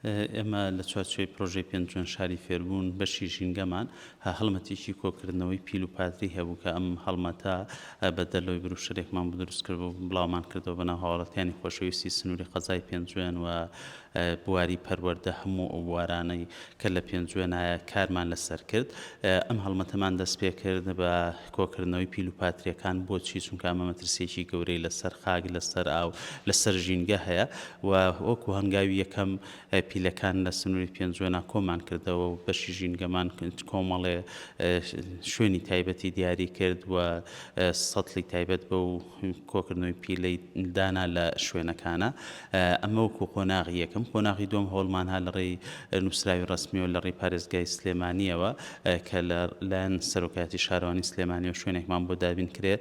ئێمە لە چوارچێوەی پرۆژەی پێنجوێن شاری فێربوون بەشی ژینگەمان هەڵمەتێکی کۆکردنەوەی پیل و پادری هەبوو کە ئەم هەڵمەتە بە دەرلەوەی بروشەرێکمان بۆ دروست کرد و بڵاومان کردەوە بەناو هاوڵاتیانی خۆشەویستی سنووری قەزای پێنجوێن و بواری پەروەردە هەموو ئەو بوارانەی کە لە پێنجوێنایە کارمان لەسەر کرد. ئەم هەڵمەتەمان دەست پێ کرد بە کۆکردنەوەی پیل و پاتریەکان بۆچی چونکە ئەمە مەترسیێکی گەورەی لەسەر خاک لەسەر ئاو لەسەر ژینگە هەیە و وەکو هەنگاوی یەکەم پیلەکان لە سنووری پێنجوێنە کۆمان کردەوە و بەشی ژینگەمان کۆمەڵێ شوێنی تایبەتی دیاری کرد و سەتڵی تایبەت بە و کۆکردنەوەی پیلەی دانا لە شوێنەکانە. ئەمە وەکو قۆناغی یەکەم. قۆناغی دوم هەوڵمان هە لە ڕێی نووسراوی ڕسمیەوە لە ڕێی پارێزگای سلێمانیەوە کە لەلایەن سەرۆکاتی شارەوانی سلێمانی و شوێنێکمان بۆ دابین کرێ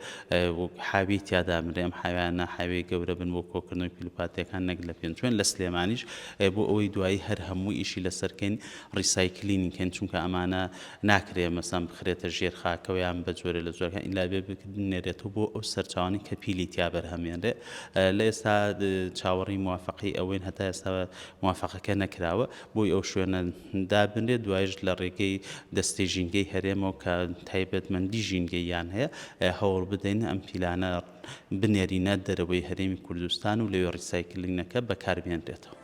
حاوی تیادا مرێ. ئەم حاویانە حاوی گەورە بن بۆ کۆکردنەوەی پیل و پاتریەکان نەک لە پێنجوێن لە سلێمانیش بۆ ئەوەی دوایی هەر هەموو ئیشی لەسەرکەین ڕیسایکلینی کەین چونکە ئەمانە ناکرێ مەسەڵەن بخرێتە ژێر خاکەوە یان بە جۆرە لە جۆرەکان ئیلا بێ بنێرێتەوە بۆ ئەو سەرچاوانی کە پیلی تیا بەرهەمێنرێ. لە ئێستا چاوەڕی موافقی ئەوەین هەتا ئێستا موافقەکە نەکراوە بۆی ئەو شوێنە دابنرێت دوایش لە ڕێگەی دەستەی ژینگەی هەرێمەوە کە تایبەتمەندی ژینگەییان هەیە هەوڵ بدەین ئەم پیلانە بنێرینە دەرەوەی هەرێمی کوردستان و لەوێ ڕیسایکلینەکە بەکاربێنرێتەوە.